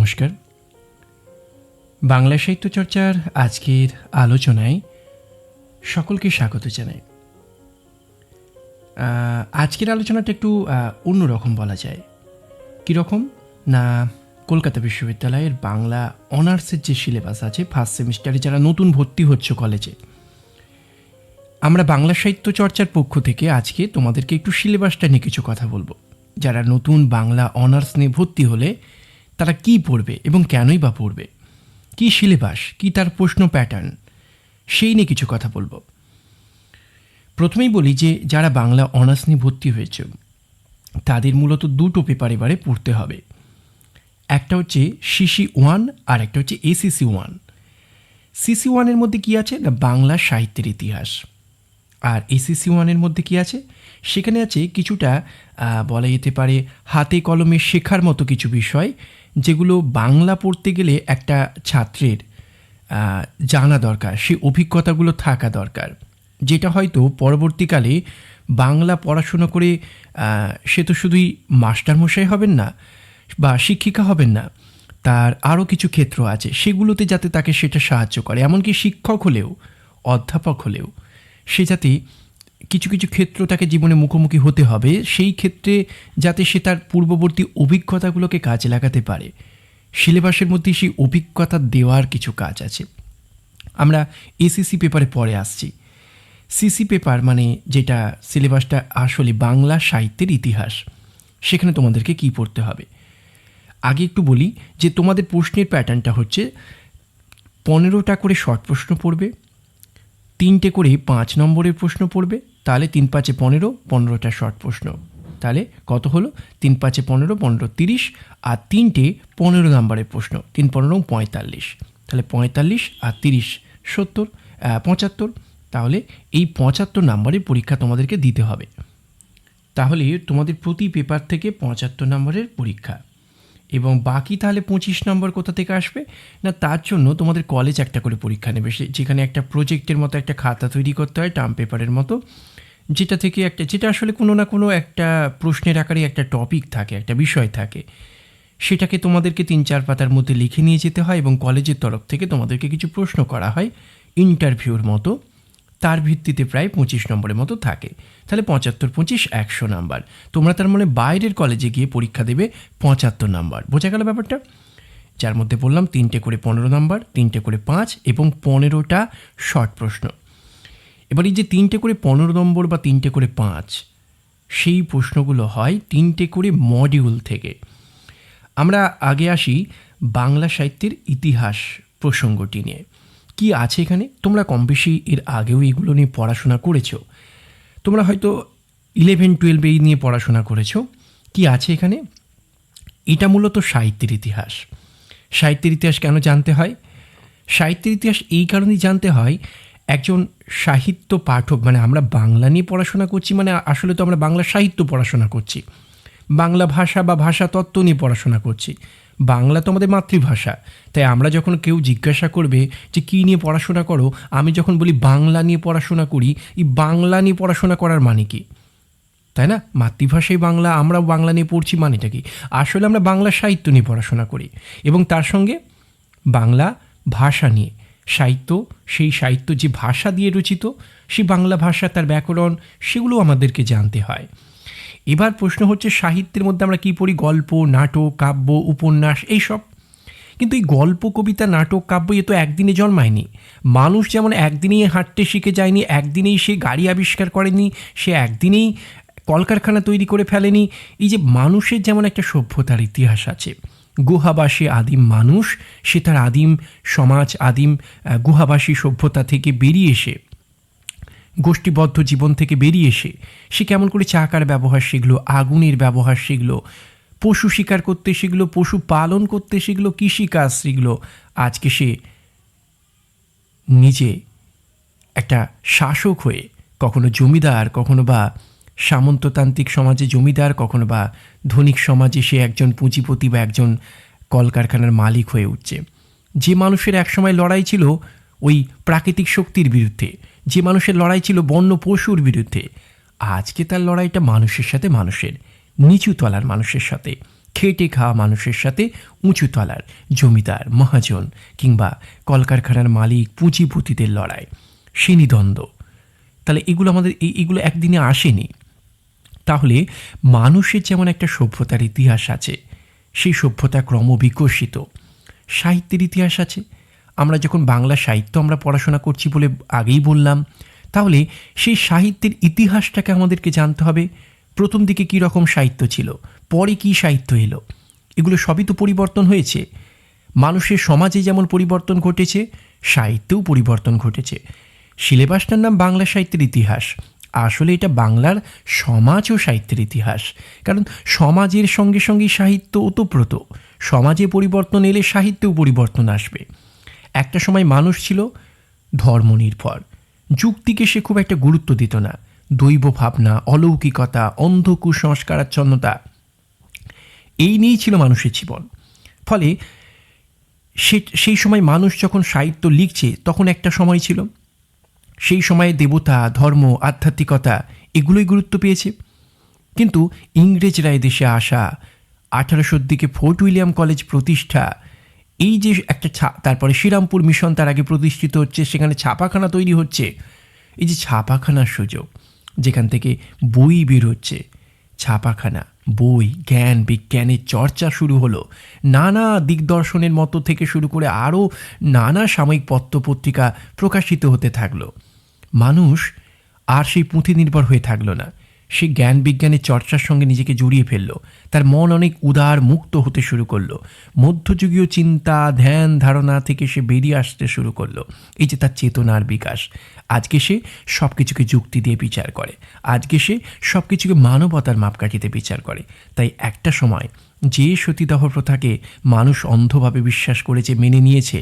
নমস্কার। বাংলা সাহিত্য চর্চার আজকের আলোচনায় সকলকে স্বাগত জানাই। আজকের আলোচনাটা একটু অন্যরকম বলা যায়। কীরকম না, কলকাতা বিশ্ববিদ্যালয়ের বাংলা অনার্সের যে সিলেবাস আছে ফার্স্ট সেমিস্টারে যারা নতুন ভর্তি হচ্ছে কলেজে, আমরা বাংলা সাহিত্য চর্চার পক্ষ থেকে আজকে তোমাদেরকে একটু সিলেবাসটা নিয়ে কিছু কথা বলবো। যারা নতুন বাংলা অনার্স নিয়ে ভর্তি হলে তারা কী পড়বে এবং কেনই বা পড়বে, কী সিলেবাস, কী তার প্রশ্ন প্যাটার্ন, সেই নিয়ে কিছু কথা বলবো। প্রথমেই বলি যে যারা বাংলা অনার্স নিয়ে ভর্তি হয়েছে তাদের মূলত দুটো পেপার এবারে পড়তে হবে। একটা হচ্ছে সিসি 1 আর একটা হচ্ছে এসিসি 1। সিসি 1-এর মধ্যে কী আছে না, বাংলা সাহিত্যের ইতিহাস। আর এসিসি 1-এর মধ্যে কী আছে, সেখানে আছে কিছুটা বলা যেতে পারে হাতে কলমে শেখার মতো কিছু বিষয়, যেগুলো বাংলা পড়তে গেলে একটা ছাত্রের জানা দরকার, সেই অভিজ্ঞতাগুলো থাকা দরকার, যেটা হয়তো পরবর্তীকালে বাংলা পড়াশোনা করে সে তো শুধুই মাস্টারমশাই হবেন না বা শিক্ষিকা হবেন না, তার আরও কিছু ক্ষেত্র আছে, সেগুলোতে যাতে তাকে সেটা সাহায্য করে। এমনকি শিক্ষক হলেও, অধ্যাপক হলেও সে যাতে কিছু কিছু ক্ষেত্র তাকে জীবনে মুখোমুখি হতে হবে, সেই ক্ষেত্রে যাতে সে তার পূর্ববর্তী অভিজ্ঞতাগুলোকে কাজে লাগাতে পারে, সিলেবাসের মধ্যে সেই অভিজ্ঞতা দেওয়ার কিছু কাজ আছে। আমরা এসিসি পেপারে পরে আসছি। সিসি পেপার মানে যেটা সিলেবাসটা আসলে বাংলা সাহিত্যের ইতিহাস, সেখানে তোমাদেরকে কী পড়তে হবে। আগে একটু বলি যে তোমাদের প্রশ্নের প্যাটার্নটা হচ্ছে 15টা করে শর্ট প্রশ্ন পড়বে, 3টে করে 5 নম্বরের প্রশ্ন পড়বে, তাহলে 3 5 15, 15টা শর্ট প্রশ্ন, তাহলে কত হলো 3 5 15, 15 30, আর 3টে 15 নম্বরের প্রশ্ন, 3 15 45, তাহলে 45 আর 30 70 75, তাহলে এই 75 নম্বরের পরীক্ষা তোমাদেরকে দিতে হবে। তাহলে তোমাদের প্রতি পেপার থেকে 75 নম্বরের পরীক্ষা, এবং বাকি তাহলে 25 নম্বর কোথা থেকে আসবে না, তার জন্য তোমাদের কলেজ একটা করে পরীক্ষা নেবে, যেখানে একটা প্রজেক্টের মতো একটা খাতা তৈরি করতে হয় টার্ম পেপারের মতো, যেটা থেকে যেটা আসলে কোনো না কোনো একটা প্রশ্নের আকারে একটা টপিক থাকে, একটা বিষয় থাকে, সেটাকে তোমাদেরকে 3-4 পাতার মধ্যে লিখে নিয়ে যেতে হয়, এবং কলেজের তরফ থেকে তোমাদেরকে কিছু প্রশ্ন করা হয় ইন্টারভিউর মতো, তার ভিত্তিতে প্রায় 25 নম্বরের মতো থাকে। তাহলে 75 25 100 নাম্বার। তোমরা তার মানে বাইরের কলেজে গিয়ে পরীক্ষা দেবে 75 নাম্বার। বোঝা গেল ব্যাপারটা? যার মধ্যে বললাম 3টে করে 15 নাম্বার, 3টে করে 5 এবং 15টা শর্ট প্রশ্ন। এবার এই যে 3টে করে 15 নম্বর বা 3টে করে 5, সেই প্রশ্নগুলো হয় 3টে করে মডিউল থেকে। আমরা আগে আসি বাংলা সাহিত্যের ইতিহাস প্রসঙ্গটি নিয়ে। কি আছে এখানে, তোমরা কম বেশি এর আগেও এগুলো নিয়ে পড়াশোনা করেছো, তোমরা হয়তো 11-12 এই নিয়ে পড়াশোনা করেছো। কি আছে এখানে, এটা মূলত সাহিত্যের ইতিহাস। সাহিত্যের ইতিহাস কেন জানতে হয়? সাহিত্যের ইতিহাস এই কারণেই জানতে হয়, একজন সাহিত্য পাঠক, মানে আমরা বাংলা নিয়ে পড়াশোনা করছি, মানে আসলে তো আমরা বাংলা সাহিত্য পড়াশোনা করছি, বাংলা ভাষা বা ভাষা তত্ত্ব নিয়ে পড়াশোনা করছি। বাংলা তো আমাদের মাতৃভাষা, তাই আমরা যখন কেউ জিজ্ঞাসা করবে যে কী নিয়ে পড়াশোনা করো, আমি যখন বলি বাংলা নিয়ে পড়াশোনা করি, এই বাংলা নিয়ে পড়াশোনা করার মানে কি, তাই না? মাতৃভাষাই বাংলা, আমরাও বাংলা নিয়ে পড়ছি, মানেটা কি? আসলে আমরা বাংলা সাহিত্য নিয়ে পড়াশোনা করি, এবং তার সঙ্গে বাংলা ভাষা নিয়ে সাহিত্য, সেই সাহিত্য যে ভাষা দিয়ে রচিত, সেই বাংলা ভাষা, তার ব্যাকরণ, সেগুলো আমাদেরকে জানতে হয়। এবার প্রশ্ন হচ্ছে, সাহিত্যের মধ্যে আমরা কী পড়ি? গল্প, নাটক, কাব্য, উপন্যাস, এইসব। কিন্তু এই গল্প, কবিতা, নাটক, কাব্য এ তো একদিনে জন্মায়নি। মানুষ যেমন একদিনেই হাঁটতে শিখে যায়নি, একদিনেই সে গাড়ি আবিষ্কার করেনি, সে একদিনেই কলকারখানা তৈরি করে ফেলেনি। এই যে মানুষের যেমন একটা সভ্যতার ইতিহাস আছে, গুহাবাসী আদিম মানুষ, সে তার আদিম সমাজ, আদিম গুহাবাসী সভ্যতা থেকে বেরিয়ে এসে, গোষ্ঠীবদ্ধ জীবন থেকে বেরিয়ে এসে সে কেমন করে চাকার ব্যবহার শিখলো, আগুনের ব্যবহার শিখলো, পশু শিকার করতে শিখলো, পশু পালন করতে শিখলো, কৃষিকাজ শিখলো। আজকে সে নিজে একটা শাসক হয়ে, কখনো জমিদার, কখনো বা সামন্ততান্ত্রিক সমাজে জমিদার, কখনো বা ধনিক সমাজে সে একজন পুঁজিপতি বা একজন কলকারখানার মালিক হয়ে উঠছে। যে মানুষের একসময় লড়াই ছিল ওই প্রাকৃতিক শক্তির বিরুদ্ধে, যে মানুষের লড়াই ছিল বন্য পশুর বিরুদ্ধে, আজকে তার লড়াইটা মানুষের সাথে, মানুষের নিচু তলার মানুষের সাথে, খেটে খাওয়া মানুষের সাথে উঁচু তলার জমিদার, মহাজন কিংবা কলকারখানার মালিক, পুঁজিপতিদের লড়াই, শ্রেণীদ্বন্দ্ব। তাহলে এগুলো আমাদের এগুলো একদিনে আসেনি। তাহলে মানুষের যেমন একটা সভ্যতার ইতিহাস আছে, সেই সভ্যতা ক্রমবিকশিত। সাহিত্যের ইতিহাস আছে। আমরা যখন বাংলা সাহিত্য আমরা পড়াশোনা করছি বলে আগেই বললাম, তাহলে সেই সাহিত্যের ইতিহাসটাকে আমাদেরকে জানতে হবে। প্রথম দিকে কী রকম সাহিত্য ছিল, পরে কী সাহিত্য এলো, এগুলো সবই তো পরিবর্তন হয়েছে। মানুষের সমাজে যেমন পরিবর্তন ঘটেছে, সাহিত্যেও পরিবর্তন ঘটেছে। সিলেবাসটার নাম বাংলা সাহিত্যের ইতিহাস, আসলে এটা বাংলার সমাজ ও সাহিত্যের ইতিহাস। কারণ সমাজের সঙ্গে সঙ্গেই সাহিত্য ওতপ্রোত। সমাজে পরিবর্তন এলে সাহিত্যেও পরিবর্তন আসবে। একটা সময় মানুষ ছিল ধর্মনির্ভর, যুক্তিকে সে খুব একটা গুরুত্ব দিত না। দৈব ভাবনা, অলৌকিকতা, অন্ধ কুসংস্কারাচ্ছন্নতা, এই নিয়েই ছিল মানুষের জীবন। ফলে সেই সময় মানুষ যখন সাহিত্য লিখছে, তখন একটা সময় ছিল, সেই সময়ে দেবতা, ধর্ম, আধ্যাত্মিকতা এগুলোই গুরুত্ব পেয়েছে। কিন্তু ইংরেজরা এদেশে আসা, 1800-র দিকে ফোর্ট উইলিয়াম কলেজ প্রতিষ্ঠা, এই যে একটা তারপরে শ্রীরামপুর মিশন তার আগে প্রতিষ্ঠিত হচ্ছে, সেখানে ছাপাখানা তৈরি হচ্ছে। এই যে ছাপাখানার সুযোগ, যেখান থেকে বই বের হচ্ছে, ছাপাখানা, বই, জ্ঞান বিজ্ঞানের চর্চা শুরু হলো। নানা দিগদর্শনের মতো থেকে শুরু করে আরও নানা সাময়িক পত্রপত্রিকা প্রকাশিত হতে থাকলো। মানুষ আর সেই পুঁথি নির্ভর হয়ে থাকলো না, সে জ্ঞান বিজ্ঞানের চর্চার সঙ্গে নিজেকে জড়িয়ে ফেললো। তার মন অনেক উদার, মুক্ত হতে শুরু করলো। মধ্যযুগীয় চিন্তা, ধ্যান, ধারণা থেকে সে বেরিয়ে আসতে শুরু করলো। এই যে তার চেতনার বিকাশ। আজকে সে সব কিছুকে যুক্তি দিয়ে বিচার করে, আজকে সে সব কিছুকে মানবতার মাপকাঠিতে বিচার করে। তাই একটা সময় যে সতীদাহ প্রথাকে মানুষ অন্ধভাবে বিশ্বাস করেছে, মেনে নিয়েছে,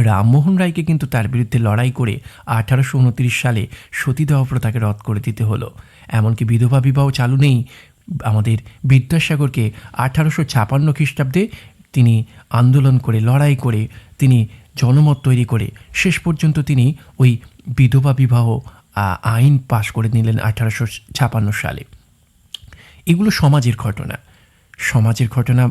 রামমোহন রায়কে কিন্তু তার বিরুদ্ধে লড়াই করে 1829 সালে সতীদাহ প্রথাকে রদ করে দিতে হলো। এমনকি বিধবা বিবাহ চালু নেই। আমাদের বিদ্যাসাগরকে 1856 খ্রিস্টাব্দে তিনি আন্দোলন করে, লড়াই করে, তিনি জনমত তৈরি করে শেষ পর্যন্ত তিনি ওই বিধবা বিবাহ আইন পাশ করে নিলেন 1856 সালে। এগুলো সমাজের ঘটনা। সমাজের ঘটনা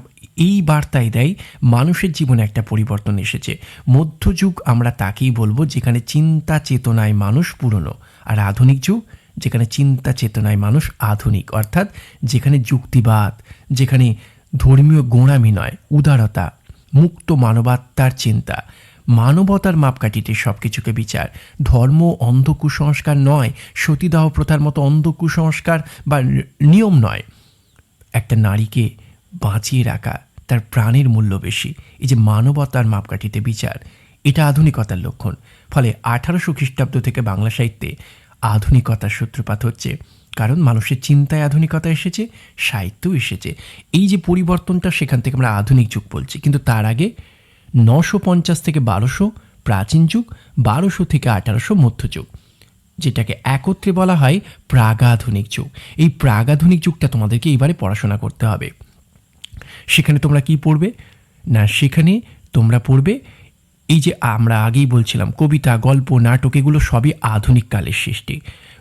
এই বার্তাই দেয় মানুষের জীবনে একটা পরিবর্তন এসেছে। মধ্যযুগ আমরা তাকেই বলবো যেখানে চিন্তা চেতনায় মানুষ পুরনো, আর আধুনিক যুগ যেখানে চিন্তা চেতনায় মানুষ আধুনিক, অর্থাৎ যেখানে যুক্তিবাদ, যেখানে ধর্মীয় গোঁড়ামি নয়, উদারতা, মুক্ত মানবাত্মার চিন্তা, মানবতার মাপকাঠিতে সব কিছুকে বিচার। ধর্ম অন্ধ কুসংস্কার নয়, সতীদাহ প্রথার মতো অন্ধ কুসংস্কার বা নিয়ম নয়। একটা নারীকে বাঁচিয়ে রাখা, তার প্রাণের মূল্য বেশি। এই যে মানবতার মাপকাঠিতে বিচার, এটা আধুনিকতার লক্ষণ। ফলে 1800 খ্রিস্টাব্দ থেকে বাংলা সাহিত্যে আধুনিকতার সূত্রপাত হচ্ছে, কারণ মানুষের চিন্তায় আধুনিকতা এসেছে, সাহিত্যও এসেছে। এই যে পরিবর্তনটা, সেখান থেকে আমরা আধুনিক যুগ বলছি। কিন্তু তার আগে 950 থেকে 1200 প্রাচীন যুগ, 1200 থেকে 1800 মধ্যযুগ, যেটাকে একত্রে বলা হয় প্রাগাধুনিক যুগ। এই প্রাগাধুনিক যুগটা তোমাদেরকে এবারে পড়াশোনা করতে হবে। সেখানে তোমরা কি পড়বে না, সেখানে তোমরা পড়বে এই যে আমরা আগেই বলছিলাম, কবিতা, গল্প, নাটক, এগুলো সবই আধুনিক কালের সৃষ্টি।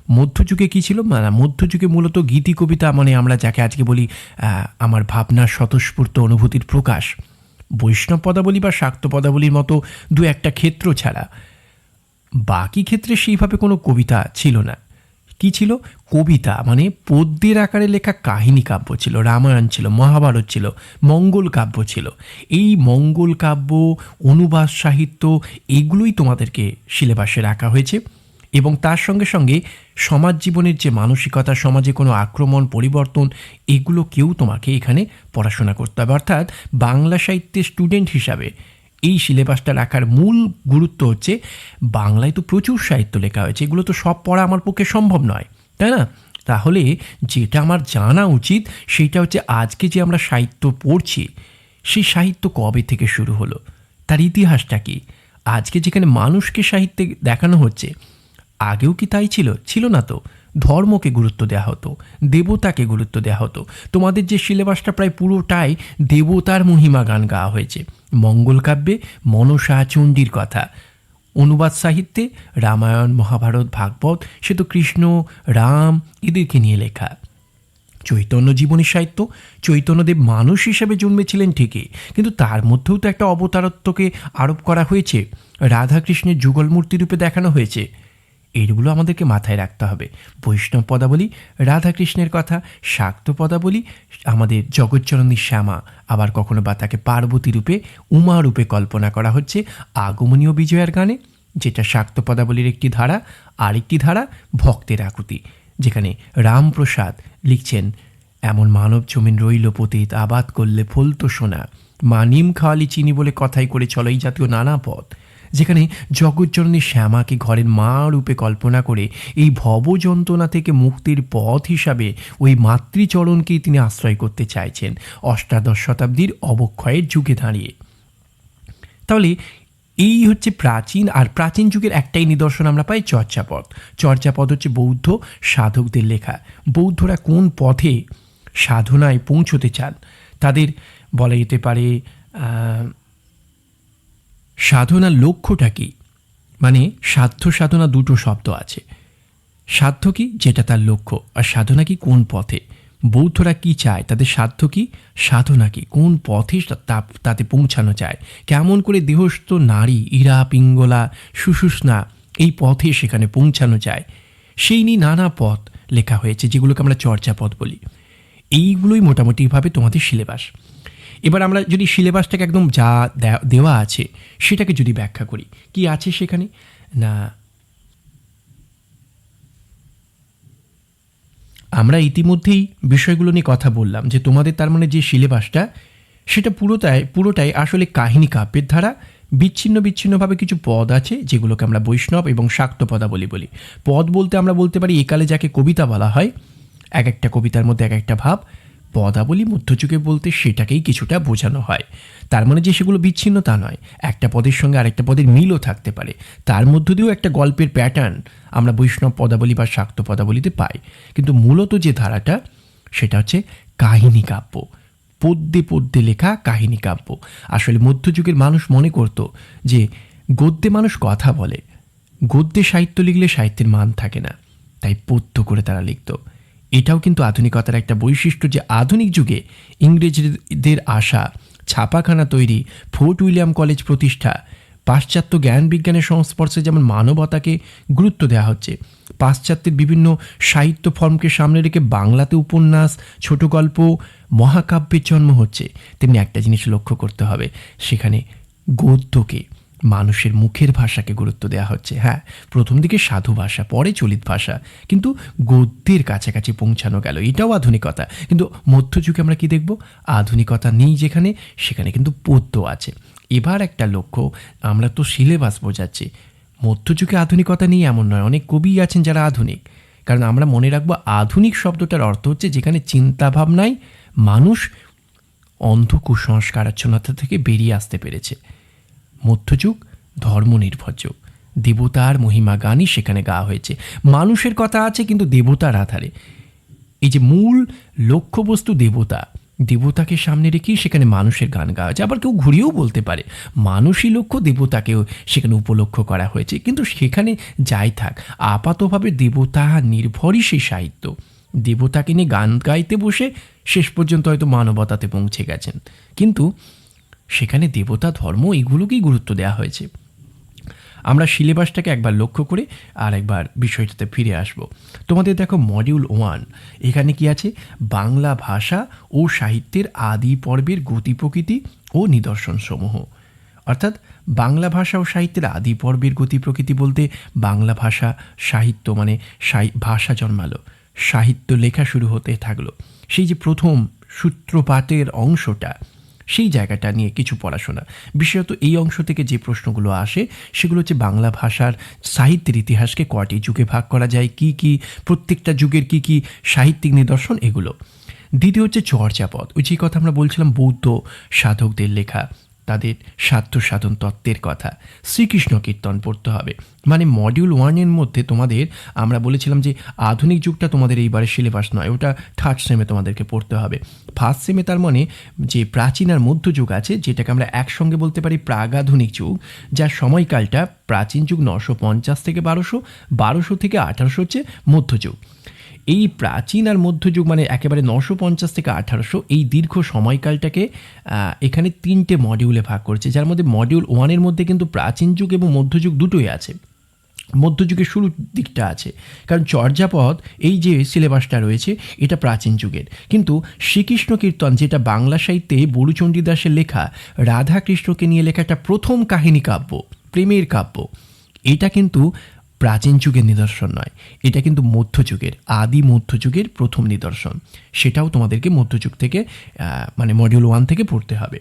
মধ্যযুগে কী ছিল? মধ্যযুগে মূলত গীতি কবিতা, মানে আমরা যাকে আজকে বলি আমার ভাবনার স্বতঃস্ফূর্ত অনুভূতির প্রকাশ, বৈষ্ণব পদাবলী বা শাক্ত পদাবলীর মতো দু একটা ক্ষেত্র ছাড়া বাকি ক্ষেত্রে সেইভাবে কোনো কবিতা ছিল না। কি ছিল? কবিতা মানে পদ্যের আকারে লেখা কাহিনী কাব্য ছিল, রামায়ণ ছিল, মহাভারত ছিল, মঙ্গল কাব্য ছিল। এই মঙ্গল কাব্য, অনুবাদ সাহিত্য, এগুলোই তোমাদেরকে সিলেবাসে রাখা হয়েছে। এবং তার সঙ্গে সঙ্গে সমাজ জীবনের যে মানসিকতা, সমাজে কোনো আক্রমণ, পরিবর্তন, এগুলোকেও তোমাকে এখানে পড়াশোনা করতে হবে। অর্থাৎ বাংলা সাহিত্যের স্টুডেন্ট হিসাবে এই সিলেবাসটা রাখার মূল গুরুত্ব হচ্ছে, বাংলায় তো প্রচুর সাহিত্য লেখা হয়েছে, এগুলো তো সব পড়া আমার পক্ষে সম্ভব নয়, তাই না? তাহলে যেটা আমার জানা উচিত সেইটা হচ্ছে, আজকে যে আমরা সাহিত্য পড়ছি, সেই সাহিত্য কবে থেকে শুরু হলো, তার ইতিহাসটা কি? আজকে যেখানে মানুষকে সাহিত্যে দেখানো হচ্ছে, আগেও কি তাই ছিল? ছিল না তো। ধর্মকে গুরুত্ব দেওয়া হতো, দেবতাকে গুরুত্ব দেওয়া হতো। তোমাদের যে সিলেবাসটা প্রায় পুরোটাই দেবতার মহিমা গান গাওয়া হয়েছে। মঙ্গল কাব্যে মনসা, চণ্ডীর কথা, অনুবাদ সাহিত্যে রামায়ণ, মহাভারত, ভাগবত, সে তো কৃষ্ণ, রাম, এদেরকে নিয়ে লেখা। চৈতন্য জীবনী সাহিত্য। চৈতন্যদেব মানুষ হিসেবে জন্মেছিলেন ঠিকই, কিন্তু তার মধ্যেও তো একটা অবতারত্বকে আরোপ করা হয়েছে, রাধাকৃষ্ণের যুগল মূর্তি রূপে দেখানো হয়েছে। এইগুলো আমাদেরকে মাথায় রাখতে হবে। বৈষ্ণব পদাবলী রাধাকৃষ্ণের কথা, শাক্ত পদাবলী আমাদের জগজ্জননী শ্যামা, আবার কখনো বা তাকে পার্বতী রূপে, উমা রূপে কল্পনা করা হচ্ছে আগমনীয় বিজয়ার গানে, যেটা শাক্ত পদাবলীর একটি ধারা। আরেকটি ধারা ভক্তের আকুতি, যেখানে রামপ্রসাদ লিখছেন, এমন মানব জমিন রইল পতিত, আবাদ করলে ফলতো সোনা, মা নিম খাওয়ালি চিনি বলে কথাই করে চলো, এই জাতীয় নানা পথ, যেখানে জগজ্জননী শ্যামাকে ঘরের মা রূপে কল্পনা করে এই ভবযন্ত্রণা থেকে মুক্তির পথ হিসাবে ওই মাতৃচরণকেই তিনি আশ্রয় করতে চাইছেন অষ্টাদশ শতাব্দীর অবক্ষয়ের যুগে দাঁড়িয়ে। তাহলে এই হচ্ছে প্রাচীন, আর প্রাচীন যুগের একটাই নিদর্শন আমরা পাই চর্যাপদ। চর্যাপদ হচ্ছে বৌদ্ধ সাধকদের লেখা। বৌদ্ধরা কোন পথে সাধনায় পৌঁছতে চান, তাদের বলা যেতে পারে সাধনার লক্ষ্যটা কী, মানে সাধ্য সাধনা দুটো শব্দ আছে। সাধ্য কি, যেটা তার লক্ষ্য, আর সাধনা কি, কোন পথে। বৌদ্ধরা কি চায়, তাদের সাধ্য কি, সাধনা কি, কোন পথে তাতে পৌঁছানো যায়, কেমন করে দেহস্থ নারী ইরা পিঙ্গলা সুষুষ্ণা এই পথে সেখানে পৌঁছানো যায়, সেই নিয়ে নানা পথ লেখা হয়েছে, যেগুলোকে আমরা চর্যাপদ বলি। এইগুলোই মোটামুটিভাবে তোমাদের সিলেবাস। এবার আমরা যদি সিলেবাসটাকে একদম যা দেওয়া আছে সেটাকে যদি ব্যাখ্যা করি, কি আছে সেখানে না, আমরা ইতিমধ্যেই বিষয়গুলো নিয়ে কথা বললাম যে তোমাদের তার মানে যে সিলেবাসটা সেটা পুরোটাই আসলে কাহিনী কাব্যের ধারা। বিচ্ছিন্ন বিচ্ছিন্নভাবে কিছু পদ আছে যেগুলোকে আমরা বৈষ্ণব এবং শাক্ত পদাবলী বলি। পদ বলতে আমরা বলতে পারি একালে যাকে কবিতা বলা হয়, এক একটা কবিতার মধ্যে এক একটা ভাব। পদাবলী মধ্যযুগে বলতে সেটাকেই কিছুটা বোঝানো হয়। তার মানে যে সেগুলো বিচ্ছিন্ন তা নয়, একটা পদের সঙ্গে আরেকটা পদের মিলও থাকতে পারে, তার মধ্য দিয়েও একটা গল্পের প্যাটার্ন আমরা বৈষ্ণব পদাবলী বা শাক্ত পদাবলীতে পাই। কিন্তু মূলত যে ধারাটা সেটা হচ্ছে কাহিনী কাব্য, পদ্যে পদ্যে লেখা কাহিনী কাব্য। আসলে মধ্যযুগের মানুষ মনে করত যে গদ্যে মানুষ কথা বলে, গদ্যে সাহিত্য লিখলে সাহিত্যের মান থাকে না, তাই পদ্য করে তারা লিখত। এটাও কিন্তু আধুনিকতার একটা বৈশিষ্ট্য যে আধুনিক যুগে ইংরেজদের আসা, ছাপাখানা তৈরি, ফোর্ট উইলিয়াম কলেজ প্রতিষ্ঠা, পাশ্চাত্য জ্ঞান বিজ্ঞানের সংস্পর্শে যেমন মানবতাকে গুরুত্ব দেওয়া হচ্ছে, পাশ্চাত্যের বিভিন্ন সাহিত্য ফর্মকে সামনে রেখে বাংলাতে উপন্যাস, ছোট গল্প, মহাকাব্যের জন্ম হচ্ছে, তেমনি একটা জিনিস লক্ষ্য করতে হবে, সেখানে গদ্যকে, মানুষের মুখের ভাষাকে গুরুত্ব দেওয়া হচ্ছে। হ্যাঁ, প্রথম দিকে সাধু ভাষা, পরে চলিত ভাষা, কিন্তু গদ্যের কাছাকাছি পৌঁছানো গেল, এটাও আধুনিকতা। কিন্তু মধ্যযুগে আমরা কি দেখব, আধুনিকতা নেই যেখানে, সেখানে কিন্তু পদ্য আছে। এবার একটা লক্ষ্য, আমরা তো সিলেবাস বোঝাচ্ছি, মধ্যযুগে আধুনিকতা নেই এমন নয়, অনেক কবি আছেন যারা আধুনিক। কারণ আমরা মনে রাখবো আধুনিক শব্দটার অর্থ হচ্ছে যেখানে চিন্তা ভাবনায় মানুষ অন্ধ কুসংস্কারাচ্ছন্নতা থেকে বেরিয়ে আসতে পেরেছে। মধ্যযুগ ধর্মনির্ভর যুগ, দেবতার মহিমা গানই সেখানে গাওয়া হয়েছে, মানুষের কথা আছে কিন্তু দেবতার আধারে। এই যে মূল লক্ষ্যবস্তু দেবতা, দেবতাকে সামনে রেখেই সেখানে মানুষের গান গাওয়া হয়েছে। আবার কেউ ঘুরিয়েও বলতে পারে মানুষই লক্ষ্য, দেবতাকেও সেখানে উপলক্ষ্য করা হয়েছে। কিন্তু সেখানে যাই থাক, আপাতভাবে দেবতা নির্ভরই সেই সাহিত্য। দেবতাকে নিয়ে গান গাইতে বসে শেষ পর্যন্ত হয়তো মানবতাতে পৌঁছে গেছেন, কিন্তু সেখানে দেবতা ধর্ম এগুলোকেই গুরুত্ব দেওয়া হয়েছে। আমরা সিলেবাসটাকে একবার লক্ষ্য করে আর একবার বিষয়টাতে ফিরে আসব। তোমাদের দেখো মডিউল 1, এখানে কি আছে, বাংলা ভাষা ও সাহিত্যের আদি পর্বের গতি প্রকৃতি ও নিদর্শনসমূহ। অর্থাৎ বাংলা ভাষা ও সাহিত্যের আদি পর্বের গতি প্রকৃতি বলতে বাংলা ভাষা সাহিত্য মানে ভাষা জন্মালো, সাহিত্য লেখা শুরু হতে থাকলো, সেই যে প্রথম সূত্রপাতের অংশটা, সেই জায়গাটা নিয়ে কিছু পড়াশোনা। বিশেষত এই অংশ থেকে যে প্রশ্নগুলো আসে সেগুলো হচ্ছে বাংলা ভাষার সাহিত্যের ইতিহাসকে কয়টি যুগে ভাগ করা যায়, কি কি প্রত্যেকটা যুগের কি কি সাহিত্যিক নিদর্শন, এগুলো। দ্বিতীয় হচ্ছে চর্যাপদ, ওই যে কথা আমরা বলছিলাম বৌদ্ধ সাধকদের লেখা, তাদের সাধ্য সাধন তত্ত্বের কথা। শ্রীকৃষ্ণ কীর্তন পড়তে হবে, মানে মডিউল 1-এর মধ্যে তোমাদের আমরা বলেছিলাম যে আধুনিক যুগটা তোমাদের এইবারের সিলেবাস নয়, ওটা থার্ড সেমে তোমাদেরকে পড়তে হবে। ফার্স্ট সেমে তার মানে যে প্রাচীন আর মধ্যযুগ আছে, যেটাকে আমরা একসঙ্গে বলতে পারি প্রাগাধুনিক যুগ, যার সময়কালটা প্রাচীন যুগ 950 থেকে 1200, 1200 থেকে 1800 হচ্ছে মধ্যযুগ। এই প্রাচীন আর মধ্যযুগ মানে একেবারে 950 থেকে 1800 এই দীর্ঘ সময়কালটাকে এখানে 3টে মডিউলে ভাগ করেছে, যার মধ্যে মডিউল 1-এর মধ্যে কিন্তু প্রাচীন যুগ এবং মধ্যযুগ দুটোই আছে। মধ্যযুগের শুরুর দিকটা আছে, কারণ চর্যাপদ এই যে সিলেবাসটা রয়েছে এটা প্রাচীন যুগের। কিন্তু শ্রীকৃষ্ণ কীর্তন, যেটা বাংলা সাহিত্যে বরুচণ্ডী দাসের লেখা, রাধাকৃষ্ণকে নিয়ে লেখা একটা প্রথম কাহিনী কাব্য, প্রেমের কাব্য, এটা কিন্তু প্রাচীন যুগের নিদর্শন নয়, এটা কিন্তু মধ্যযুগের, আদি মধ্যযুগের প্রথম নিদর্শন। সেটাও তোমাদেরকে মধ্যযুগ থেকে মানে মডিউল 1 থেকে পড়তে হবে।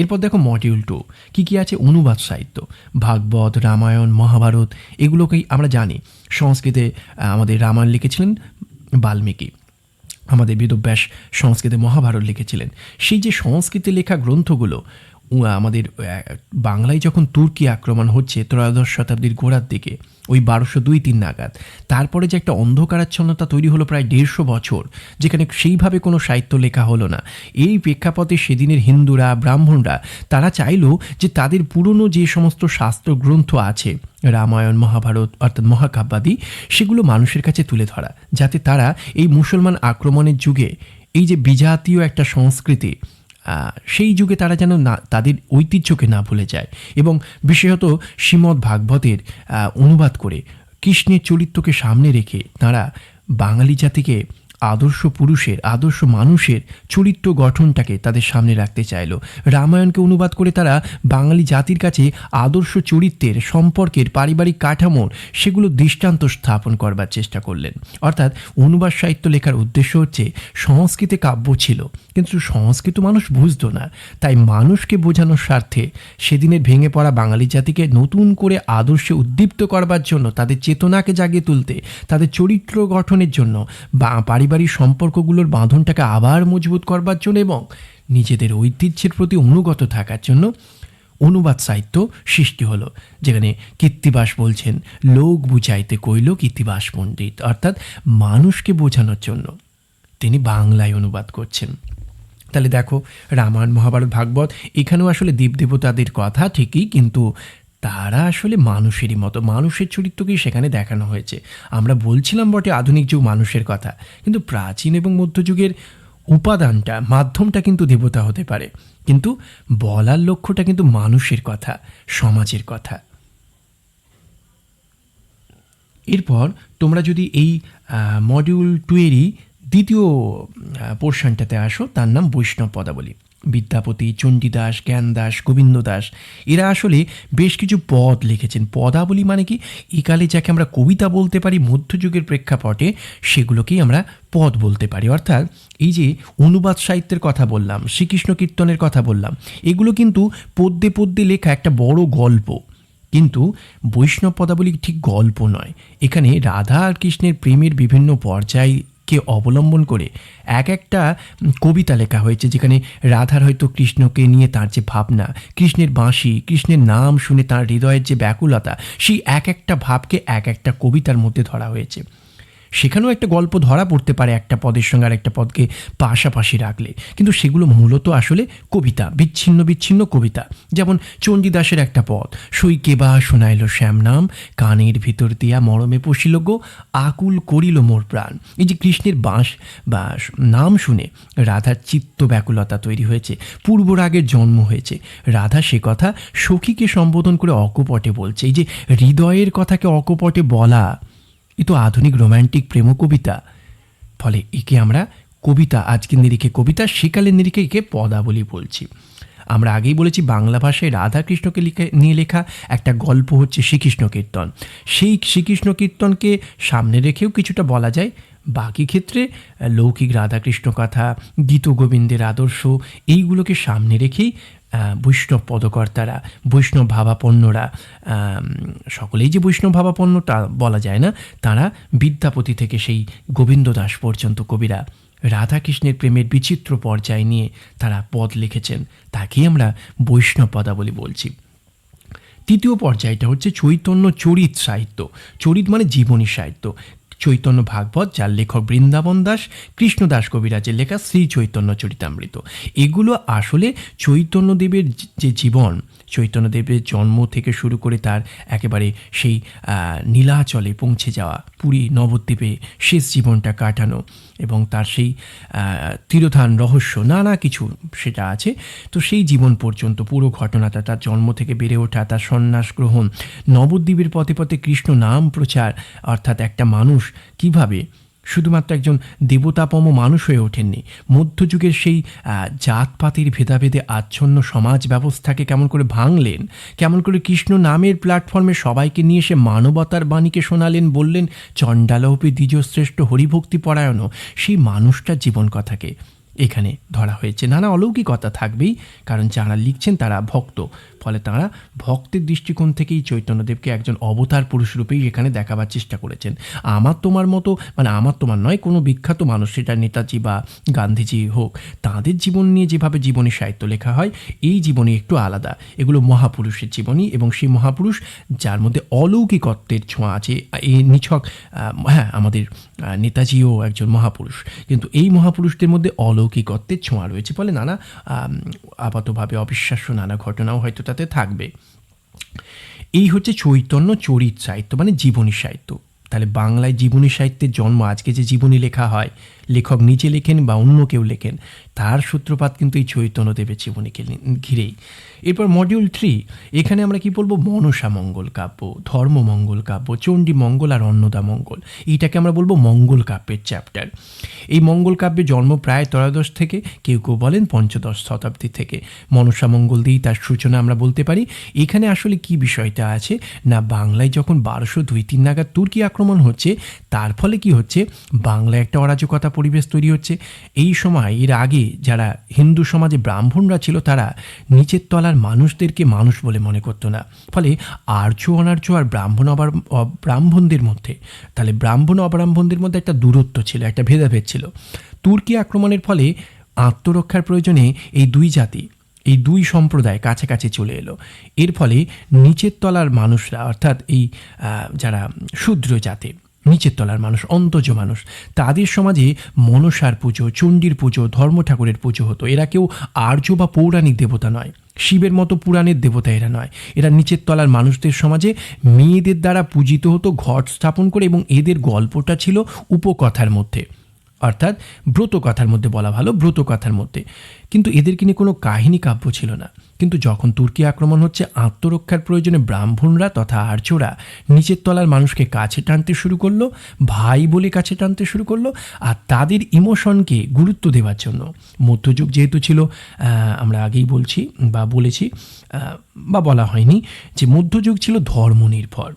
এরপর দেখো মডিউল 2 কী কী আছে। অনুবাদ সাহিত্য, ভাগবত, রামায়ণ, মহাভারত, এগুলোকেই আমরা জানি। সংস্কৃতে আমাদের রামায়ণ লিখেছিলেন বাল্মীকি, আমাদের বেদব্যাস সংস্কৃতে মহাভারত লিখেছিলেন। সেই যে সংস্কৃতে লেখা গ্রন্থগুলো আমাদের বাংলায় যখন তুর্কি আক্রমণ হচ্ছে ত্রয়োদশ শতাব্দীর গোড়ার দিকে, ওই 1202-3 নাগাদ, তারপরে যে একটা অন্ধকারাচ্ছন্নতা তৈরি হলো প্রায় 150 বছর, যেখানে সেইভাবে কোনো সাহিত্য লেখা হলো না। এই প্রেক্ষাপটে সেদিনের হিন্দুরা, ব্রাহ্মণরা, তারা চাইল যে তাদের পুরনো যে সমস্ত শাস্ত্র গ্রন্থ আছে, রামায়ণ, মহাভারত অর্থাৎ মহাকাব্যাদি, সেগুলো মানুষের কাছে তুলে ধরা, যাতে তারা এই মুসলমান আক্রমণের যুগে এই যে বিজাতীয় একটা সংস্কৃতি, সেই যুগে তারা যেন না তাদের ঐতিহ্যকে না ভুলে যায়। এবং বিশেষত শ্রীমদ্ ভাগবতের অনুবাদ করে কৃষ্ণের চরিত্রকে সামনে রেখে তারা বাঙালি জাতিকে আদর্শ পুরুষের, আদর্শ মানুষের চরিত্র গঠনটাকে তাদের সামনে রাখতে চাইল। রামায়ণকে অনুবাদ করে তারা বাঙালি জাতির কাছে আদর্শ চরিত্রের, সম্পর্কের, পারিবারিক কাঠামোর সেগুলো দৃষ্টান্ত স্থাপন করবার চেষ্টা করলেন। অর্থাৎ অনুবাদ সাহিত্য লেখার উদ্দেশ্য হচ্ছে, সংস্কৃতে কাব্য ছিল কিন্তু সংস্কৃত মানুষ বুঝতো না, তাই মানুষকে বোঝানোর স্বার্থে সেদিনের ভেঙে পড়া বাঙালি জাতিকে নতুন করে আদর্শে উদ্দীপ্ত করবার জন্য, তাদের চেতনাকে জাগিয়ে তুলতে, তাদের চরিত্র গঠনের জন্য, পারিবারিক সম্পর্কগুলোর বাঁধনটাকে আবার মজবুত করবার জন্য এবং নিজেদের ঐতিহ্যের প্রতি অনুগত থাকার জন্য অনুবাদ সাহিত্য সৃষ্টি হলো। যেখানে কীর্তিবাস বলছেন, লোক বুঝাইতে কইল কীর্তিবাস পণ্ডিত, অর্থাৎ মানুষকে বোঝানোর জন্য তিনি বাংলায় অনুবাদ করছেন। তাহলে দেখো, রামায়ণ, মহাভারত, ভাগবত, এখানেও আসলে দেবদেবতাদের কথা ঠিকই, কিন্তু তারা আসলে মানুষেরই মতো, মানুষের চরিত্রকেই সেখানে দেখানো হয়েছে। আমরা বলছিলাম বটে আধুনিক যুগ মানুষের কথা, কিন্তু প্রাচীন এবং মধ্যযুগের উপাদানটা, মাধ্যমটা কিন্তু দেবতা হতে পারে, কিন্তু বলার লক্ষ্যটা কিন্তু মানুষের কথা, সমাজের কথা। এরপর তোমরা যদি এই মডিউল 2-এরই দ্বিতীয় পোর্শনটাতে আসো, তার নাম বৈষ্ণব পদাবলী। বিদ্যাপতি, চণ্ডীদাস, জ্ঞানদাস, গোবিন্দ দাস, এরা আসলে বেশ কিছু পদ লিখেছেন। পদাবলী মানে কি, একালে যাকে আমরা কবিতা বলতে পারি মধ্যযুগের প্রেক্ষাপটে, সেগুলোকেই আমরা পদ বলতে পারি। অর্থাৎ এই যে অনুবাদ সাহিত্যের কথা বললাম, শ্রীকৃষ্ণ কীর্তনের কথা বললাম, এগুলো কিন্তু পদ্যে পদ্যে লেখা একটা বড় গল্প। কিন্তু বৈষ্ণব পদাবলী ঠিক গল্প নয়, এখানে রাধা আর কৃষ্ণের প্রেমের বিভিন্ন পর্যায়কে অবলম্বন করে এক একটা কবিতা লেখা হয়েছে, যেখানে রাধার হয়তো কৃষ্ণকে নিয়ে তার যে ভাবনা, কৃষ্ণের বাঁশি, কৃষ্ণের নাম শুনে তার হৃদয়ের যে ব্যাকুলতা, সেই এক একটা ভাবকে এক একটা কবিতার মধ্যে ধরা হয়েছে। সেখানেও একটা গল্প ধরা পড়তে পারে একটা পদের সঙ্গে আর একটা পদকে পাশাপাশি রাখলে, কিন্তু সেগুলো মূলত আসলে কবিতা, বিচ্ছিন্ন বিচ্ছিন্ন কবিতা। যেমন চণ্ডীদাসের একটা পদ, সই কেবা শোনাইল শ্যাম নাম, কানের ভিতর দিয়া মরমে পশিল গো, আকুল করিল মোর প্রাণ। এই যে কৃষ্ণের বাঁশ বা নাম শুনে রাধার চিত্ত ব্যাকুলতা তৈরি হয়েছে, পূর্বরাগের জন্ম হয়েছে। রাধা সে কথা সখীকে সম্বোধন করে অকপটে বলছে। এই যে হৃদয়ের কথাকে অকপটে বলা, এ তো আধুনিক রোম্যান্টিক প্রেম কবিতা। ফলে একে আমরা কবিতা, আজকের নিরিখে কবিতা, সেকালের নিরিখে একে পদাবলী বলছি। আমরা আগেই বলেছি বাংলা ভাষায় রাধাকৃষ্ণকে নিয়ে লেখা একটা গল্প হচ্ছে শ্রীকৃষ্ণ কীর্তন। সেই শ্রীকৃষ্ণ কীর্তনকে সামনে রেখেও কিছুটা বলা যায়। বাকি ক্ষেত্রে লৌকিক রাধাকৃষ্ণ কথা, গীত গোবিন্দের আদর্শ, এইগুলোকে সামনে রেখেই বৈষ্ণব পদকর্তারা, বৈষ্ণব ভাবাপন্নরা, সকলেই যে বৈষ্ণব ভাবাপন্ন তা বলা যায় না, তারা বিদ্যাপতি থেকে সেই গোবিন্দ দাস পর্যন্ত কবিরা রাধাকৃষ্ণের প্রেমের বিচিত্র পর্যায় নিয়ে তারা পদ লিখেছেন, তাকেই আমরা বৈষ্ণব পদাবলী বলছি। তৃতীয় পর্যায়টা হচ্ছে চৈতন্য চরিত সাহিত্য। চরিত মানে জীবনী সাহিত্য। চৈতন্য ভাগবত, যার লেখক বৃন্দাবন দাস, কৃষ্ণদাস কবিরাজের লেখা শ্রী চৈতন্য চরিতামৃত। এগুলো আসলে চৈতন্যদেবের যে জীবন, চৈতন্যদেবের জন্ম থেকে শুরু করে তার একেবারে সেই নীলাচলে পৌঁছে যাওয়া, পুরী নবদ্বীপে শেষ জীবনটা কাটানো এবং তার সেই তিরোধান রহস্য নানা কিছু সেটা আছে। তো সেই জীবন পর্যন্ত পুরো ঘটনাটা, তার জন্ম থেকে বেড়ে ওঠা, তার সন্ন্যাস গ্রহণ, নবদ্বীপের পথে পথে কৃষ্ণ নাম প্রচার, অর্থাৎ একটা মানুষ কিভাবে শুধুমাত্র একজন দেবতাপম মানুষ হয়ে ওঠেননি, মধ্যযুগের সেই জাতপাতির ভেদাভেদে আচ্ছন্ন সমাজ ব্যবস্থাকে কেমন করে ভাঙলেন, কেমন করে কৃষ্ণ নামের প্ল্যাটফর্মে সবাইকে নিয়ে এসে মানবতার বাণীকে শোনালেন, বললেন চণ্ডালোপে দ্বিজশ্রেষ্ঠ হরিভক্তি পরায়ণ, সেই মানুষটার জীবন কথাকে এখানে ধরা হয়েছে। নানা অলৌকিকতা থাকবেই, কারণ যারা লিখছেন তারা ভক্ত, ফলে তারা ভক্তের দৃষ্টিকোণ থেকেই চৈতন্যদেবকে একজন অবতার পুরুষ রূপেই এখানে দেখাবার চেষ্টা করেছেন। আমার তোমার মতো, মানে আমার তোমার নয়, কোনো বিখ্যাত মানুষ, সেটা নেতাজি বা গান্ধীজি হোক, তাদের জীবন নিয়ে যেভাবে জীবনী সাহিত্য লেখা হয়, এই জীবনী একটু আলাদা। এগুলো মহাপুরুষের জীবনী, এবং সেই মহাপুরুষ যার মধ্যে অলৌকিকত্বের ছোঁয়া আছে। এই নিছক হ্যাঁ, আমাদের নেতাজিও একজন মহাপুরুষ, কিন্তু এই মহাপুরুষদের মধ্যে অলৌকিকত্বের ছোঁয়া রয়েছে, ফলে নানা আপাতভাবে অবিশ্বাস্য নানা ঘটনাও হয়তো তাতে থাকবে। এই হচ্ছে চৈতন্য চরিত সাহিত্য, মানে জীবনী সাহিত্য। তাহলে বাংলায় জীবনী সাহিত্যের জন্ম, আজকে যে জীবনী লেখা হয়, লেখক নিজে লেখেন বা অন্য কেউ লেখেন, তার সূত্রপাত কিন্তু এই চৈতন্যদেবের জীবনীকে ঘিরেই। এরপর মডিউল 3, এখানে আমরা কি বলবো? মনসা মঙ্গল কাব্য, ধর্ম মঙ্গল কাব্য, চণ্ডী মঙ্গল আর অন্নদা মঙ্গল, এইটাকে আমরা বলবো মঙ্গল কাব্যের চ্যাপ্টার। এই মঙ্গল কাব্যের জন্ম প্রায় ত্রয়োদশ থেকে, কেউ কেউ বলেন পঞ্চদশ শতাব্দী থেকে। মনসা মঙ্গল দিয়েই তার সূচনা আমরা বলতে পারি। এখানে আসলে কি বিষয়টা আছে না, বাংলায় যখন 1202-3 নাগাদ তুর্কি আক্রমণ হচ্ছে, তার ফলে কি হচ্ছে, বাংলায় একটা অরাজকতা পরিবেশ তৈরি হচ্ছে। এই সময়, এর আগে যারা হিন্দু সমাজে ব্রাহ্মণরা ছিল, তারা নিচের তলার মানুষদেরকে মানুষ বলে মনে করতো না। ফলে আর্য অনার্য আর ব্রাহ্মণ অব্রাহ্মণদের মধ্যে, তাহলে ব্রাহ্মণ অব্রাহ্মণদের মধ্যে একটা দূরত্ব ছিল, একটা ভেদাভেদ ছিল। তুর্কি আক্রমণের ফলে আত্মরক্ষার প্রয়োজনে এই দুই জাতি, এই দুই সম্প্রদায় কাছাকাছি চলে এলো। এর ফলে নিচের তলার মানুষরা, অর্থাৎ এই যারা শূদ্র জাতি, নিচের তলার মানুষ, অন্তজ মানুষ, তাদের সমাজে মনসার পুজো, চণ্ডীর পুজো, ধর্ম ঠাকুরের পুজো হতো। এরা কেউ আর্য বা পৌরাণিক দেবতা নয়, শিবের মতো পুরাণের দেবতা এরা নয়। এরা নিচের তলার মানুষদের সমাজে মেয়েদের দ্বারা পূজিত হতো ঘট স্থাপন করে, এবং এদের গল্পটা ছিল উপকথার মধ্যে, অর্থাৎ ব্রতকথার মধ্যে বলা ভালো, ব্রতকথার মধ্যে। কিন্তু এদেরকে নিয়ে কোনো কাহিনী কাব্য ছিল না। কিন্তু যখন তুর্কি আক্রমণ হচ্ছে, আত্মরক্ষার প্রয়োজনে ব্রাহ্মণরা তথা আর্যরা নিচের তলার মানুষকে কাছে টানতে শুরু করলো, ভাই বলে কাছে টানতে শুরু করলো, আর তাদের ইমোশনকে গুরুত্ব দেওয়ার জন্য। মধ্যযুগ যেহেতু ছিল, আমরা আগেই বলছি বা বলেছি বা বলা হয়নি যে মধ্যযুগ ছিল ধর্মনির্ভর,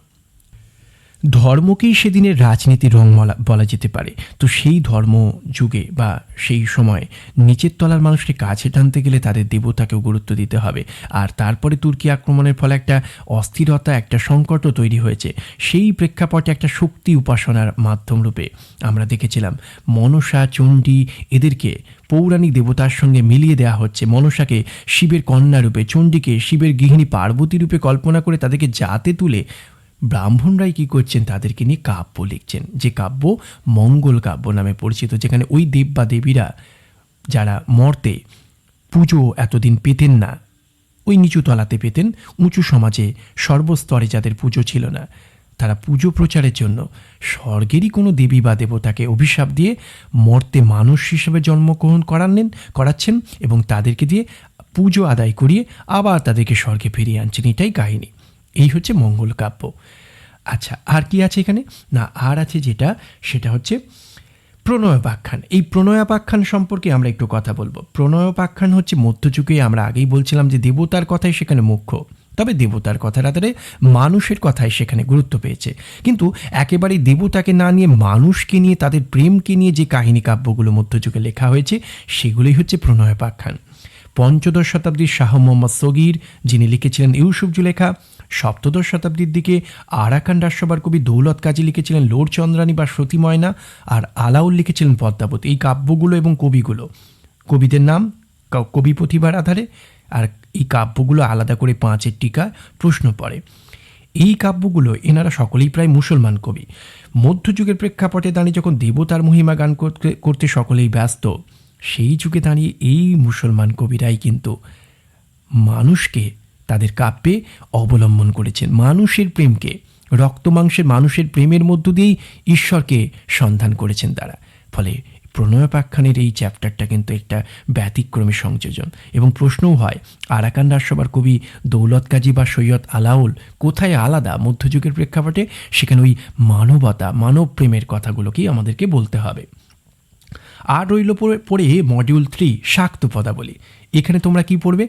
ধর্মকেই সেদিনের রাজনীতির রং বলা যেতে পারে। তো সেই ধর্ম যুগে বা সেই সময় নিচের তলার মানুষকে কাছে টানতে গেলে তাদের দেবতাকেও গুরুত্ব দিতে হবে। আর তারপরে তুর্কি আক্রমণের ফলে একটা অস্থিরতা, একটা সংকটও তৈরি হয়েছে। সেই প্রেক্ষাপটে একটা শক্তি উপাসনার মাধ্যম রূপে আমরা দেখেছিলাম মনসা, চণ্ডী, এদেরকে পৌরাণিক দেবতার সঙ্গে মিলিয়ে দেওয়া হচ্ছে। মনসাকে শিবের কন্যা রূপে, চণ্ডীকে শিবের গৃহিণী পার্বতী রূপে কল্পনা করে তাদেরকে জাতে তুলে ব্রাহ্মণরাই কী করছেন, তাদেরকে নিয়ে কাব্য লিখছেন, যে কাব্য মঙ্গল কাব্য নামে পরিচিত, যেখানে ওই দেব বা দেবীরা যারা মর্তে পুজো এতদিন পেতেন না, ওই নিচু তলাতে পেতেন, উঁচু সমাজে সর্বস্তরে যাদের পুজো ছিল না, তারা পুজো প্রচারের জন্য স্বর্গেরই কোনো দেবী বা দেবতাকে অভিশাপ দিয়ে মর্তে মানুষ হিসেবে জন্মগ্রহণ করাচ্ছেন, এবং তাদেরকে দিয়ে পুজো আদায় করিয়ে আবার তাদেরকে স্বর্গে ফিরিয়ে আনছেন। এটাই কাহিনী। এই হচ্ছে মঙ্গল কাব্য। আচ্ছা, আর কি আছে এখানে না, আর আছে যেটা, সেটা হচ্ছে প্রণয়োপাখ্যান। এই প্রণয়োপাখ্যান সম্পর্কে আমরা একটু কথা বলবো। প্রণয়োপাখ্যান হচ্ছে মধ্যযুগে, আমরা আগেই বলছিলাম যে দেবতার কথাই সেখানে মুখ্য, তবে দেবতার কথার আধারে মানুষের কথাই সেখানে গুরুত্ব পেয়েছে। কিন্তু একেবারেই দেবতাকে না নিয়ে মানুষকে নিয়ে, তাদের প্রেমকে নিয়ে যে কাহিনী কাব্যগুলো মধ্যযুগে লেখা হয়েছে, সেগুলোই হচ্ছে প্রণয়োপাখ্যান। পঞ্চদশ শতাব্দীর শাহ মোহাম্মদ সগীর, যিনি লিখেছিলেন ইউসুফ জুলেখা। সপ্তদশ শতাব্দীর দিকে আরাকান রাজসভার কবি দৌলত কাজী লিখেছিলেন লোর চন্দ্রানী বা সতী ময়না, আর আলাউল লিখেছিলেন পদ্মাবতী। এই কাব্যগুলো এবং কবিগুলো, কবিদের নাম কবি প্রতিভার আধারে, আর এই কাব্যগুলো আলাদা করে 5 টিকা প্রশ্ন পড়ে। এই কাব্যগুলো এনারা সকলেই প্রায় মুসলমান কবি। মধ্যযুগের প্রেক্ষাপটে দাঁড়িয়ে যখন দেবতার মহিমা গান করতে করতে সকলেই ব্যস্ত, সেই যুগে দাঁড়িয়ে এই মুসলমান কবিরাই কিন্তু মানুষকে তাদের কাব্যে অবলম্বন করেছেন, মানুষের প্রেমকে, রক্তমাংসের মানুষের প্রেমের মধ্য দিয়েই ঈশ্বরকে সন্ধান করেছেন তারা। ফলে প্রণয়োপাখ্যানের এই চ্যাপ্টারটা কিন্তু একটা ব্যতিক্রমী সংযোজন। এবং প্রশ্নও হয়, আরাকান রাজসভার কবি দৌলত কাজী বা সৈয়দ আলাউল কোথায় আলাদা মধ্যযুগের প্রেক্ষাপটে? সেখানে ওই মানবতা, মানব প্রেমের কথাগুলোকেই আমাদেরকে বলতে হবে। আর রইল পড়ে মডিউল 3 শাক্ত পদাবলী। এখানে তোমরা কি পড়বে?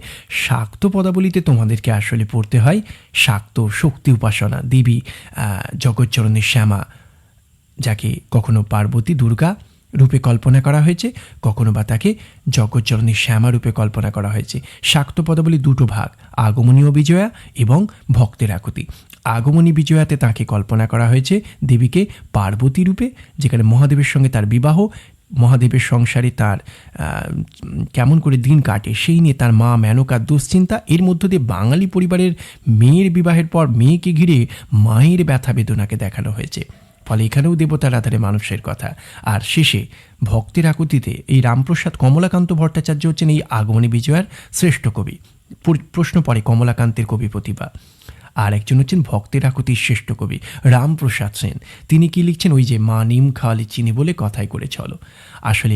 শাক্ত পদাবলীতে তোমাদেরকে আসলে পড়তে হয় শাক্ত শক্তি উপাসনা, দেবী জগজ্জননী শ্যামা, যাকে কখনো পার্বতী দুর্গা রূপে কল্পনা করা হয়েছে, কখনো বা তাকে জগজ্জননী শ্যামা রূপে কল্পনা করা হয়েছে। শাক্ত পদাবলী দুটো ভাগ, আগমনী বিজয়া এবং ভক্তের আকুতি। আগমনী বিজয়াতে তাকে কল্পনা করা হয়েছে দেবীকে পার্বতী রূপে, যেখানে মহাদেবের সঙ্গে তার বিবাহ, মহাদেবের সংসারে তার কেমন করে দিন কাটে সেই নিয়ে তার মা মেনকার দুশ্চিন্তা। এর মধ্য দিয়ে বাঙালি পরিবারের মেয়ের বিবাহের পর মেয়েকে ঘিরে মায়ের ব্যথা বেদনাকে দেখানো হয়েছে। ফলে এখানেও দেবতার আধারে মানুষের কথা। আর শেষে ভক্তের আকুতিতে এই রামপ্রসাদ কমলাকান্ত ভট্টাচার্য হচ্ছেন এই আগমনী বিজয়ার শ্রেষ্ঠ কবি। প্রশ্ন পড়ে কমলাকান্তের কবি প্রতিভা। আর একজন হচ্ছেন ভক্তের আকুতির শ্রেষ্ঠ কবি রামপ্রসাদ সেন। তিনি কি লিখছেন? ওই যে মা নিম খাওয়ালি চিনি বলে কথাই করে চলো। আসলে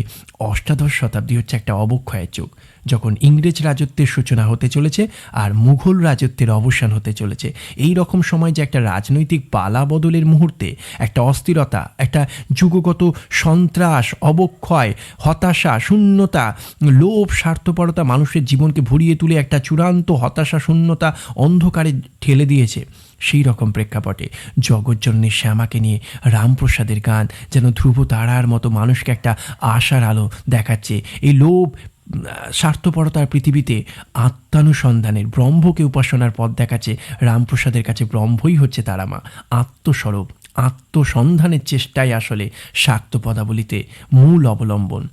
অষ্টাদশ শতাব্দী হচ্ছে একটা অবক্ষয়ের যুগ, যখন ইংরেজ রাজত্বের সূচনা হতে চলেছে আর মুঘল রাজত্বের অবসান হতে চলেছে। এই রকম সময় যে একটা রাজনৈতিক পালা বদলের মুহূর্তে একটা অস্থিরতা, একটা যুগগত সন্ত্রাস, অবক্ষয়, হতাশা, শূন্যতা, লোভ, স্বার্থপরতা মানুষের জীবনকে ভরিয়ে তুলে একটা চূড়ান্ত হতাশা, শূন্যতা, অন্ধকারে ঠেলে দিয়েছে, সেই রকম প্রেক্ষাপটে জগজ্জননী শ্যামাকে নিয়ে রামপ্রসাদের গান যেন ধ্রুব তারার মতো মানুষকে একটা আশার আলো দেখাচ্ছে। এই লোভ, স্বার্থপরতার পৃথিবীতে আত্মানুসন্ধানের, ব্রহ্মকে উপাসনার পথ দেখাচ্ছে। রামপ্রসাদের কাছে ব্রহ্মই হচ্ছে তারা মা। আত্মস্বরূপ, আত্মসন্ধানের চেষ্টাই আসলে শাক্ত পদাবলীতে মূল অবলম্বন।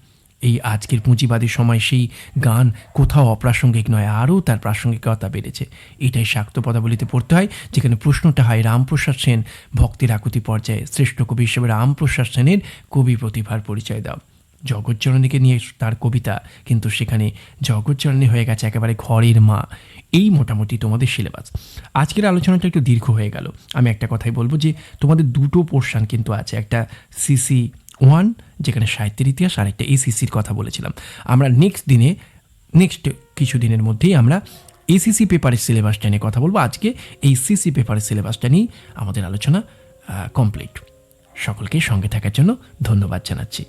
এই আজকের পুঁজিবাদী সময় সেই গান কোথাও অপ্রাসঙ্গিক নয়, আরও তার প্রাসঙ্গিকতা বেড়েছে। এটাই শাক্ত পদাবলীতে পড়তে হয়, যেখানে প্রশ্নটা হয় রামপ্রসাদ সেন ভক্তির আকুতি পর্যায়ে শ্রেষ্ঠ কবি হিসেবে রামপ্রসাদ সেনের কবি প্রতিভার পরিচয় দাও। জগজ্জননীকে নিয়ে তার কবিতা, কিন্তু সেখানে জগজ্জননী হয়ে গেছে একেবারে ঘরের মা। এই মোটামুটি তোমাদের সিলেবাস। আজকের আলোচনাটা একটু দীর্ঘ হয়ে গেল। আমি একটা কথাই বলবো যে তোমাদের দুটো পোর্শন কিন্তু আছে, একটা সিসি 1 যেখানে সাহিত্যের ইতিহাস, আর একটা এসিসির কথা বলেছিলাম। আমরা নেক্সট কিছু দিনের মধ্যেই আমরা এসিসি পেপারের সিলেবাসটা নিয়ে কথা বলবো। আজকে এই সিসি পেপারের সিলেবাসটা নিয়ে আমাদের আলোচনা কমপ্লিট। সকলকে সঙ্গে থাকার জন্য ধন্যবাদ জানাচ্ছি।